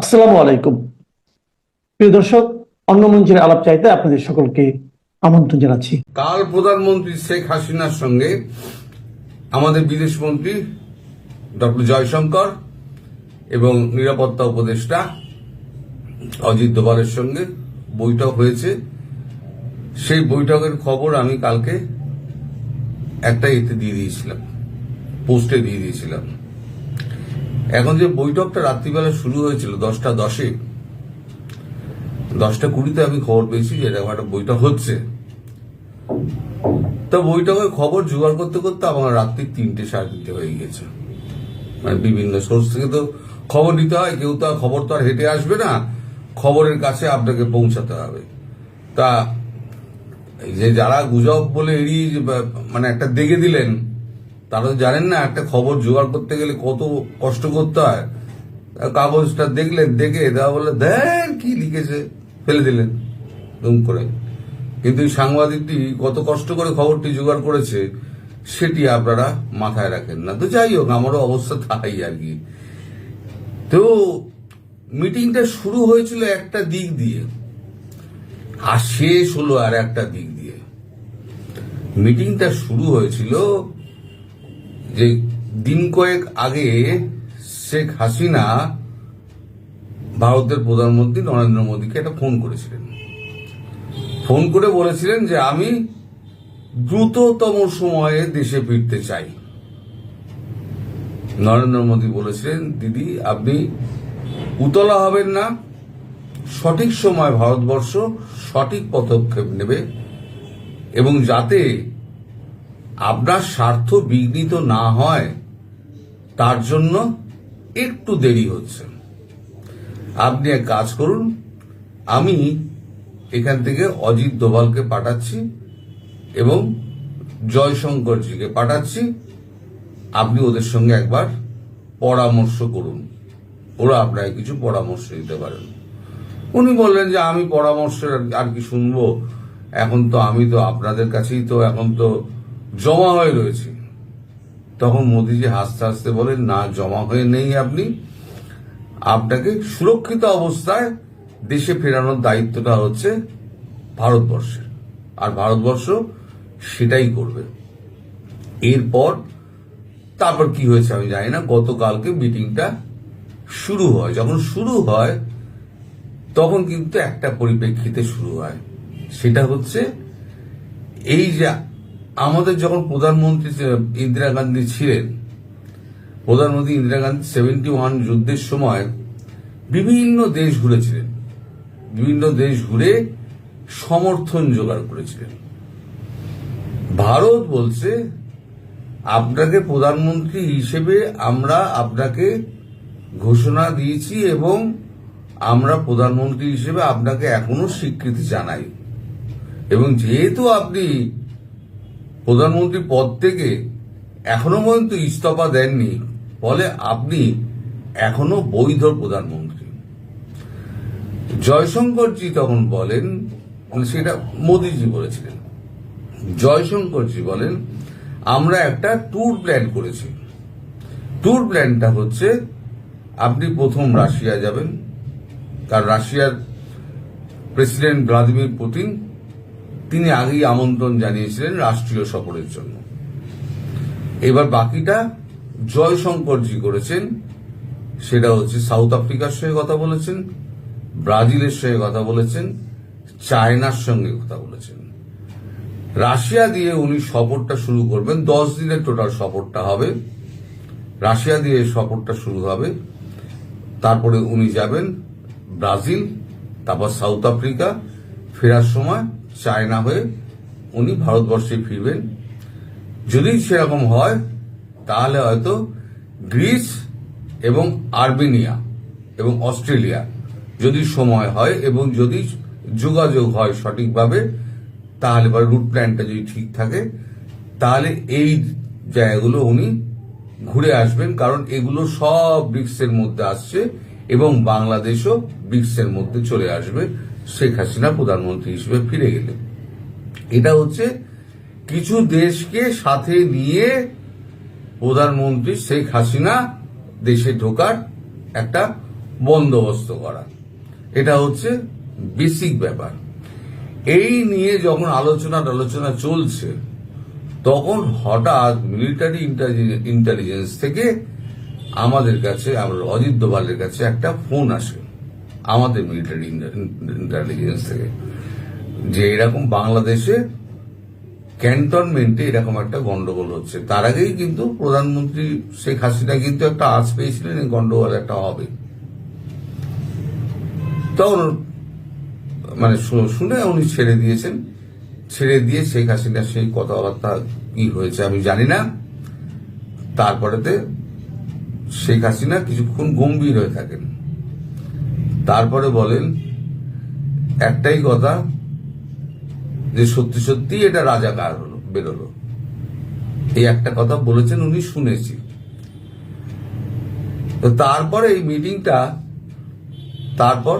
আসসালামু আলাইকুম। প্রিয় দর্শক, অন্য মঞ্চের আলাপ চাইতে আপনাদের সকলকে আমন্ত্রণ জানাচ্ছি। কাল প্রধানমন্ত্রী শেখ হাসিনার সঙ্গে আমাদের বিদেশমন্ত্রী ডক্টর জয়শঙ্কর এবং নিরাপত্তা উপদেষ্টা অজিত দোভালের সঙ্গে বৈঠক হয়েছে। সেই বৈঠকের খবর আমি কালকে একটা দিয়ে দিয়েছিলাম, পোস্টে দিয়ে দিয়েছিলাম। এখন যে বৈঠকটা রাত্রিবেলা শুরু হয়েছিল 10:10, 10:20 আমি খবর পেয়েছি যে এরকম একটা বৈঠক হচ্ছে। তো বৈঠকের খবর জোগাড় করতে করতে আমার রাত্রি 3টে, 3:30 হয়ে গিয়েছে। মানে বিভিন্ন সোর্স থেকে তো খবর নিতে হয়, কেউ তো খবর তো আর হেঁটে আসবে না, খবরের কাছে আপনাকে পৌঁছাতে হবে। তা এই যে যারা গুজব বলে এড়িয়ে মানে একটা দেখে দিলেন, তারা তো জানেন না একটা খবর জোগাড় করতে গেলে কত কষ্ট করতে হয়। কাগজটা দেখলেন, দেখে দেওয়া বলে দেন কি লিখেছে, ফেলে দিলেন দুম করে। কিন্তু এই সাংবাদিকটি কত কষ্ট করে খবরটি জোগাড় করেছে সেটি আপনারা মাথায় রাখেন না। তো যাই হোক, আমারও অবস্থা তাই আর কি। তো মিটিংটা শুরু হয়েছিল একটা দিক দিয়ে আর শেষ হলো আর একটা দিক দিয়ে। মিটিংটা শুরু হয়েছিল যে দিন কয়েক আগে শেখ হাসিনা ভারতের প্রধানমন্ত্রী নরেন্দ্র মোদীকে একটা ফোন করেছিলেন। ফোন করে বলেছিলেন যে আমি দ্রুততম সময়ে দেশে ফিরতে চাই। নরেন্দ্র মোদী বলেছিলেন, দিদি আপনি উতলা হবেন না, সঠিক সময় ভারতবর্ষ সঠিক পদক্ষেপ নেবে এবং যাতে আপনার স্বার্থ বিঘ্নিত না হয় তার জন্য একটু দেরি হচ্ছে। আপনি এক কাজ করুন, আমি এখান থেকে অজিত দোভালকে পাঠাচ্ছি এবং জয়শঙ্করজিকে পাঠাচ্ছি, আপনি ওদের সঙ্গে একবার পরামর্শ করুন, ওরা আপনাকে কিছু পরামর্শ দিতে পারেন। উনি বললেন যে আমি পরামর্শের আর কি শুনবো, এখন তো আমি তো আপনাদের কাছেই তো এখন তো জমা হয়ে রয়েছি। তখন মোদীজি হাসতে হাসতে বলেন, না জমা হয়ে নেই আপনি, আপনাকে সুরক্ষিত অবস্থায় দেশে ফেরানোর দায়িত্বটা হচ্ছে ভারতবর্ষের, আর ভারতবর্ষ সেটাই করবে। এরপর তারপর কি হয়েছে আমি জানি না। গতকালকে মিটিংটা শুরু হয়, যখন শুরু হয় তখন কিন্তু একটা পরিপ্রেক্ষিতে শুরু হয়, সেটা হচ্ছে এই যে আমাদের যখন প্রধানমন্ত্রী ইন্দিরা গান্ধী ছিলেন, প্রধানমন্ত্রী ইন্দিরা গান্ধী 71 যুদ্ধের সময় বিভিন্ন দেশ ঘুরেছিলেন, বিভিন্ন দেশ ঘুরে সমর্থন জোগাড় করেছিলেন। ভারত বলছে আপনাকে প্রধানমন্ত্রী হিসেবে আমরা আপনাকে ঘোষণা দিয়েছি এবং আমরা প্রধানমন্ত্রী হিসেবে আপনাকে এখনো স্বীকৃতি জানাই, এবং যেহেতু আপনি প্রধানমন্ত্রী পদ থেকে এখনো পর্যন্ত ইস্তফা দেননি, ফলে আপনি এখনো বৈধ প্রধানমন্ত্রী। জয়শঙ্করজি তখন বলেন, সেটা মোদীজি বলেছিলেন, জয়শঙ্করজি বলেন আমরা একটা ট্যুর প্ল্যান করেছি। ট্যুর প্ল্যানটা হচ্ছে আপনি প্রথম রাশিয়া যাবেন, কারণ রাশিয়ার প্রেসিডেন্ট ভ্লাদিমির পুতিন তিনি আগেই আমন্ত্রণ জানিয়েছিলেন রাষ্ট্রীয় সফরের জন্য। এবার বাকিটা জয়শঙ্করজি করেছেন, সেটা হচ্ছে সাউথ আফ্রিকার সঙ্গে কথা বলেছেন, ব্রাজিলের সঙ্গে কথা বলেছেন, চায়নার সঙ্গে কথা বলেছেন। রাশিয়া দিয়ে উনি সফরটা শুরু করবেন, 10 দিনের টোটাল সফরটা হবে। রাশিয়া দিয়ে সফরটা শুরু হবে, তারপরে উনি যাবেন ব্রাজিল, তারপর সাউথ আফ্রিকা, ফেরার সময় চায়না হয়ে উনি ভারতবর্ষে ফিরবেন। যদি সেরকম হয় তাহলে হয়তো গ্রিস এবং আর্মেনিয়া এবং অস্ট্রেলিয়া যদি সময় হয় এবং যদি যোগাযোগ হয় সঠিকভাবে, তাহলে বা রুট প্ল্যানটা যদি ঠিক থাকে, তাহলে এই জায়গাগুলো উনি ঘুরে আসবেন, কারণ এগুলো সব ব্রিক্সের মধ্যে আসছে এবং বাংলাদেশও ব্রিক্সের মধ্যে চলে আসবে শেখ হাসিনা প্রধানমন্ত্রী হিসেবে ফিরে গেলে। এটা হচ্ছে কিছু দেশকে সাথে নিয়ে প্রধানমন্ত্রী শেখ হাসিনা দেশে ঢোকার একটা বন্দোবস্ত করা। এটা হচ্ছে বেসিক ব্যাপার। এই নিয়ে যখন আলোচনা চলছে, তখন হঠাৎ মিলিটারি ইন্টেলিজেন্স থেকে আমাদের কাছে, অজিত দোভালের কাছে একটা ফোন আসে আমাদের মিলিটারি ইন্টেলিজেন্স থেকে, যে এরকম বাংলাদেশে ক্যান্টনমেন্টে এরকম একটা গন্ডগোল হচ্ছে। তার আগেই কিন্তু প্রধানমন্ত্রী শেখ হাসিনা কিন্তু একটা আঁচ পেয়েছিলেন এই গন্ডগোল একটা হবে। তখন মানে শুনে উনি ছেড়ে দিয়েছেন। ছেড়ে দিয়ে শেখ হাসিনা সেই কথাবার্তা কি হয়েছে আমি জানি না। তারপরেতে শেখ হাসিনা কিছুক্ষণ গম্ভীর হয়ে থাকেন, তারপরে বলেন একটাই কথা, যে সত্যি সত্যি এটা রাজাকার বেরোলো। এই একটা কথা বলেছেন উনি, শুনেছি। তো তারপরে এই মিটিংটা, তারপর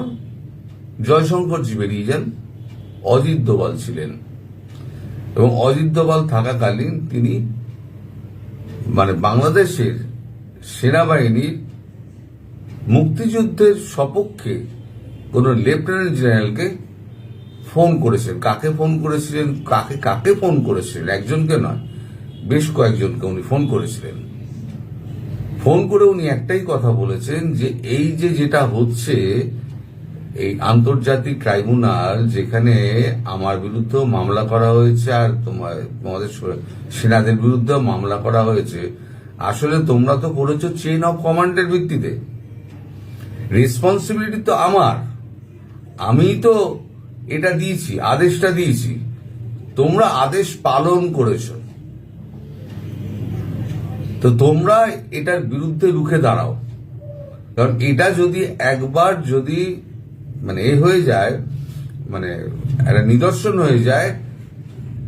জয়শঙ্করজি বেরিয়ে যান, অজিত দোভাল ছিলেন, এবং অজিত দোভাল থাকাকালীন তিনি মানে বাংলাদেশের সেনাবাহিনীর মুক্তিযুদ্ধের সপক্ষে কোন লেফটেন্যান্ট জেনারেলকে ফোন করেছেন। কাকে ফোন করেছিলেন, কাকে ফোন করেছিলেন, একজনকে নয়, বেশ কয়েকজনকে উনি ফোন করেছিলেন। ফোন করে উনি একটাই কথা বলেছেন, যে এই যেটা হচ্ছে, এই আন্তর্জাতিক ট্রাইব্যুনাল যেখানে আমার বিরুদ্ধেও মামলা করা হয়েছে আর তোমাদের সেনাদের বিরুদ্ধেও মামলা করা হয়েছে, আসলে তোমরা তো করেছো চেইন অফ কমান্ডের ভিত্তিতে। রেসপন্সিবিলিটি তো আমার, আমি তো এটা দিয়েছি, আদেশটা দিয়েছি, তোমরা আদেশ পালন করেছো, তো তোমরা এটার বিরুদ্ধে রুখে দাঁড়াও। কারণ এটা যদি একবার যদি মানে হয়ে যায়, মানে একটা নিদর্শন হয়ে যায়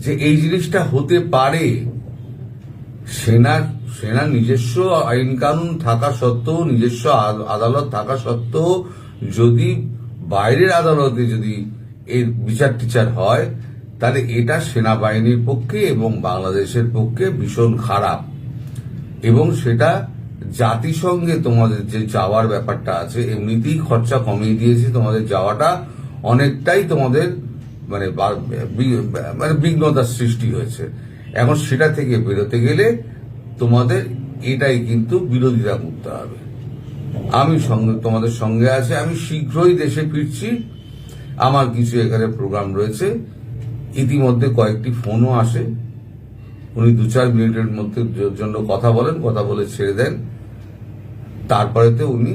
যে এই জিনিসটা হতে পারে, সেনার নিজস্ব আইন কানুন থাকা সত্ত্বেও, নিজস্ব আদালত থাকা সত্ত্বেও যদি বাইরের আদালতে যদি এর বিচার টিচার হয়, তাহলে এটা সেনাবাহিনীর পক্ষে এবং বাংলাদেশের পক্ষে ভীষণ খারাপ। এবং সেটা জাতিসংঘে তোমাদের যে যাওয়ার ব্যাপারটা আছে, এমনিতেই খরচা কমিয়ে দিয়েছে, তোমাদের যাওয়াটা অনেকটাই তোমাদের মানে বিঘ্নতার সৃষ্টি হয়েছে। এখন সেটা থেকে বেরোতে গেলে তোমাদের এটাই কিন্তু বিরোধিতা করতে হবে। আমি তোমাদের সঙ্গে আছি, আমি শীঘ্রই দেশে ফিরছি, আমার কিছু এখানে প্রোগ্রাম রয়েছে। ইতিমধ্যে কয়েকটি ফোনও আসে, উনি 2-4 মিনিটের মধ্যে জন্য কথা বলেন, কথা বলে ছেড়ে দেন। তারপরেতে উনি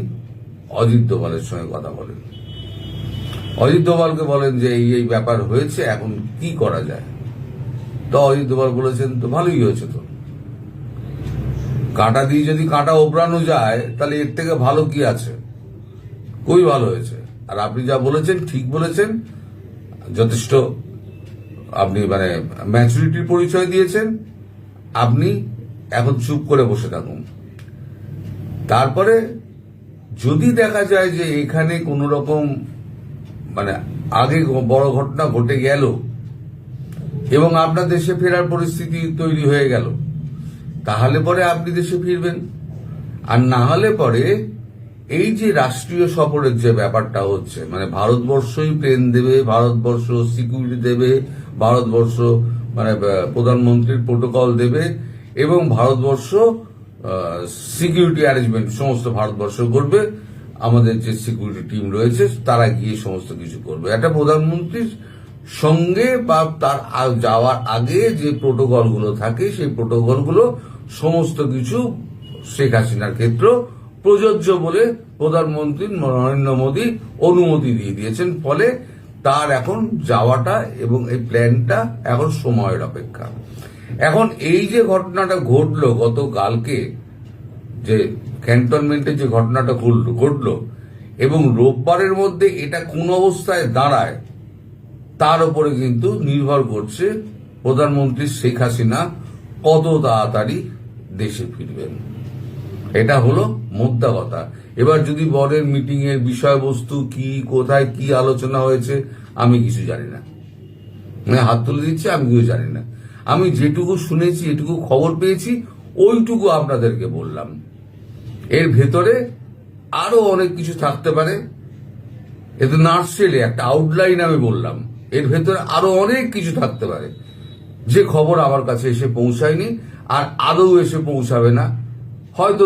অজিত দোভালের সঙ্গে কথা বলেন, অজিত দোভালকে বলেন যে এই ব্যাপার হয়েছে, এখন কি করা যায়। তো অজিত দোভাল বলেছেন, তো ভালোই হয়েছে, তো কাঁটা দিয়ে যদি কাঁটা ওবরানো যায় তাহলে এর থেকে ভালো কি আছে, খুবই ভালো হয়েছে। আর আপনি যা বলেছেন ঠিক বলেছেন, যথেষ্ট আপনি মানে ম্যাচুরিটির পরিচয় দিয়েছেন। আপনি এখন চুপ করে বসে থাকুন। তারপরে যদি দেখা যায় যে এখানে কোন রকম মানে আগে বড় ঘটনা ঘটে গেল এবং আপনার দেশে ফেরার পরিস্থিতি তৈরি হয়ে গেল, তাহলে পরে আপনি দেশে ফিরবেন। আর না হলে পরে এই যে রাষ্ট্রীয় সফরের যে ব্যাপারটা হচ্ছে, মানে ভারতবর্ষই প্লেন দেবে, ভারতবর্ষ সিকিউরিটি দেবে, ভারতবর্ষ মানে প্রধানমন্ত্রীর প্রোটোকল দেবে, এবং ভারতবর্ষ সিকিউরিটি অ্যারেঞ্জমেন্ট সমস্ত ভারতবর্ষ করবে। আমাদের যে সিকিউরিটি টিম রয়েছে তারা গিয়ে সমস্ত কিছু করবে। একটা প্রধানমন্ত্রীর সঙ্গে বা তার যাওয়ার আগে যে প্রোটোকল গুলো থাকে, সেই প্রোটোকল গুলো সমস্ত কিছু শেখ হাসিনার ক্ষেত্রে প্রযোজ্য বলে প্রধানমন্ত্রী নরেন্দ্র মোদী অনুমতি দিয়ে দিয়েছেন। ফলে তার এখন যাওয়াটা এবং এই প্ল্যানটা এখন সময়ের অপেক্ষা। এখন এই যে ঘটনাটা ঘটলো গতকালকে, যে ক্যান্টনমেন্টে যে ঘটনাটা ঘটলো এবং রোববারের মধ্যে এটা কোন অবস্থায় দাঁড়ায়, তার উপরে কিন্তু নির্ভর করছে প্রধানমন্ত্রী শেখ হাসিনা কত তাড়াতাড়ি দেশে ফিরবেন। এটা হলো মোদ্দা কথা। এবার যদি বলেন মিটিং এর বিষয়বস্তু কি, কোথায় কি আলোচনা হয়েছে, আমি কিছু জানি না, হাত তুলে দিচ্ছি, আমি কিছু জানি না। আমি যেটুকু শুনেছি, এটুকু খবর পেয়েছি, ওইটুকু আপনাদেরকে বললাম। এর ভেতরে আরো অনেক কিছু থাকতে পারে। এতে নার্সেলে একটা আউটলাইন আমি বললাম, এর ভেতরে আরো অনেক কিছু থাকতে পারে যে খবর আমার কাছে এসে পৌঁছায়নি, আর আদৌ এসে পৌঁছাবে না। হয়তো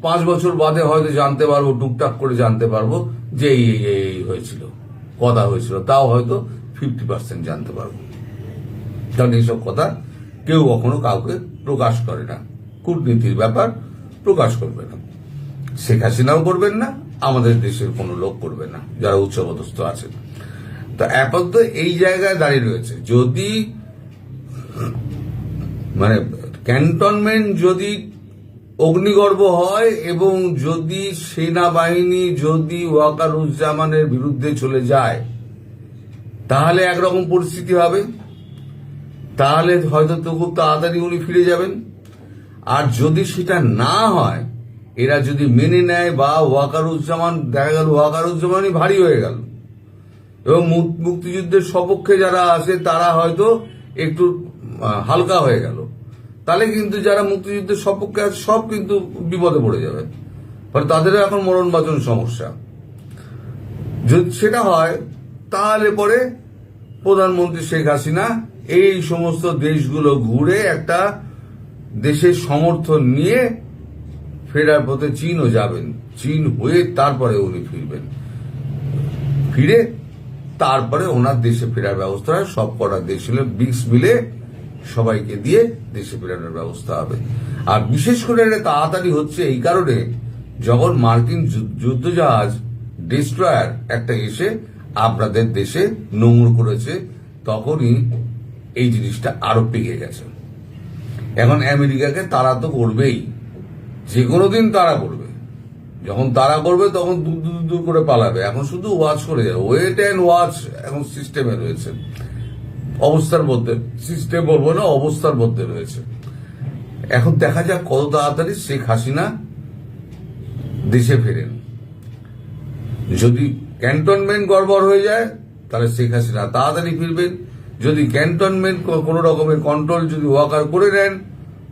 5 বছর বাদে হয়তো জানতে পারবো, টুকটাক করে জানতে পারবো যে এই হয়েছিল, কথা হয়েছিল, তাও হয়তো 50% জানতে পারবো। কারণ এইসব কথা কেউ কখনো কাউকে প্রকাশ করে না, কূটনীতির ব্যাপার প্রকাশ করবে না। শেখ হাসিনাও করবেন না, আমাদের দেশের কোনো লোক করবে না যারা উচ্চপদস্থ আছেন। তো আপাতত এই জায়গায় দাঁড়িয়ে রয়েছে। যদি মানে ক্যান্টনমেন্ট যদি অগ্নিগর্ভ হয় এবং যদি সেনাবাহিনী যদি ওয়াকারুজ্জামানের বিরুদ্ধে চলে যায়, তাহলে একরকম পরিস্থিতি হবে, তাহলে হয়তো তো খুব তাড়াতাড়ি উনি ফিরে যাবেন। আর যদি সেটা না হয়, এরা যদি মেনে নেয় বা ওয়াকারুজ্জামান, দেখা গেল ওয়াকারুজ্জামানই ভারী হয়ে গেল এবং মুক্তিযুদ্ধের সপক্ষে যারা আছে তারা হয়তো একটু হালকা হয়ে গেল, তাহলে কিন্তু যারা মুক্তিযুদ্ধের সপক্ষে আছে সব কিন্তু বিপদে পড়ে যাবে। ফলে তাদেরও এখন মরণ বাঁচন সমস্যা। যদি সেটা হয়, তাহলে পরে প্রধানমন্ত্রী শেখ হাসিনা এই সমস্ত দেশগুলো ঘুরে একটা দেশের সমর্থন নিয়ে ফেরার পথে চীনও যাবেন। চীন হয়ে তারপরে উনি ফিরবেন, ফিরে তারপরে ওনার দেশে ফেরার ব্যবস্থা হয়। সব কটা দেশ ব্রিক্স মিলে সবাইকে দিয়ে দেশে ফেরানোর ব্যবস্থা হবে। আর বিশেষ করে এটা তাড়াতাড়ি হচ্ছে এই কারণে, যখন মার্কিন যুদ্ধজাহাজ ডিস্ট্রয়ার একটা এসে আপনাদের দেশে নোংর করেছে, তখনই এই জিনিসটা আরো পেকে গেছে। এখন আমেরিকাকে তারা তো করবেই, যে কোনো দিন তারা করবে। যখন তারা করবে তখন দূর করে পালাবে। এখন শুধু ওয়াচ করে যাবে, ওয়েট অ্যান্ড ওয়াচ এখন সিস্টেমে রয়েছে, অবস্থার মধ্যে, সিস্টেম বলবো না, অবস্থার মধ্যে রয়েছে। এখন দেখা যাক কত তাড়াতাড়ি শেখ হাসিনা দেশে ফেরেন। যদি ক্যান্টনমেন্ট গড়বড় হয়ে যায়, তাহলে শেখ হাসিনা তাড়াতাড়ি ফিরবেন। যদি ক্যান্টনমেন্ট কোনো রকমের কন্ট্রোল যদি ওয়াকার করে নেন,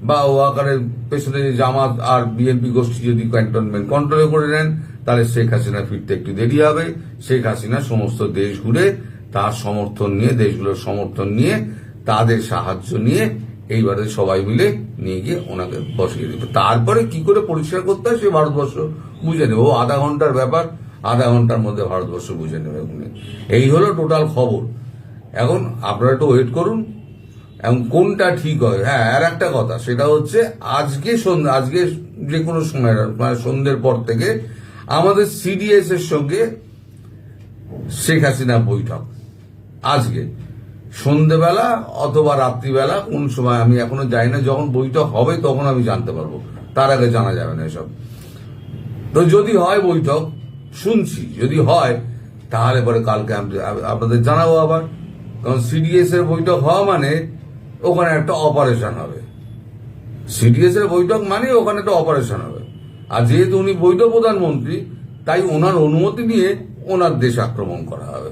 বা ওয়াকারের পেছনে জামাত আর বিএনপি গোষ্ঠী যদি ক্যান্টনমেন্ট কন্ট্রোল করে নেন, তাহলে শেখ হাসিনা ফিরতে একটু দেরি হবে। শেখ হাসিনা সমস্ত দেশ ঘুরে তার সমর্থন নিয়ে, দেশগুলোর সমর্থন নিয়ে, তাদের সাহায্য নিয়ে এইবারে সবাই মিলে নিয়ে গিয়ে ওনাকে বসিয়ে দেবে। তারপরে কি করে পরিষ্কার করতে হয় সে ভারতবর্ষ বুঝে নেবে। ও আধা ঘন্টার ব্যাপার, আধা ঘন্টার মধ্যে ভারতবর্ষ বুঝে নেবে উনি। এই হলো টোটাল খবর। এখন আপনারা একটু ওয়েট করুন এবং কোনটা ঠিক হয়। হ্যাঁ, আর একটা কথা, সেটা হচ্ছে আজকে যে কোনো সময়, মানে সন্ধ্যের পর থেকে আমাদের সিডিএস এর সঙ্গে শেখ হাসিনা বৈঠক। আজকে সন্ধ্যেবেলা অথবা রাত্রিবেলা, কোন সময় আমি এখনো জানি না। যখন বৈঠক হবে তখন আমি জানতে পারবো, তার আগে জানা যাবে না এসব। তো যদি হয় বৈঠক, শুনছি যদি হয়, তাহলে পরে কালকে আপনাদের জানাবো আবার। কারণ সিডিএস এর বৈঠক হওয়া মানে ওখানে একটা অপারেশন হবে। সিডিএস এর বৈঠক মানে ওখানে একটা অপারেশন হবে। আর যেহেতু উনি বৈধ প্রধানমন্ত্রী, তাই ওনার অনুমতি নিয়ে ওনার দেশ আক্রমণ করা হবে।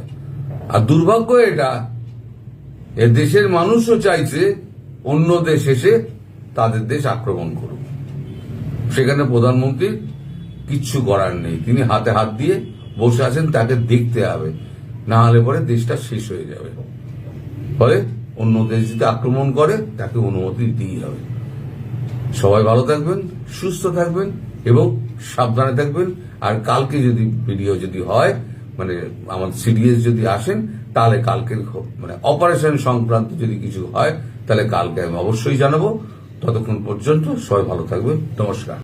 আর দুর্ভাগ্য এটা, এ দেশের মানুষও চাইছে অন্য দেশ এসে তাদের দেশ আক্রমণ করুক। সেখানে প্রধানমন্ত্রীর কিচ্ছু করার নেই, তিনি হাতে হাত দিয়ে বসে আছেন, তাকে দেখতে হবে, না হলে পরে দেশটা শেষ হয়ে যাবে। ফলে অন্য দেশ যদি আক্রমণ করে, তাকে অনুমতি দিতে হবে। সবাই ভালো থাকবেন, সুস্থ থাকবেন এবং সাবধানে থাকবেন। আর কালকে যদি ভিডিও যদি হয়, মানে আমাদের সিডিএস যদি আসেন, তাহলে কালকের মানে অপারেশন সংক্রান্ত যদি কিছু হয়, তাহলে কালকে আমি অবশ্যই জানাবো। ততক্ষণ পর্যন্ত সবাই ভালো থাকবেন। নমস্কার।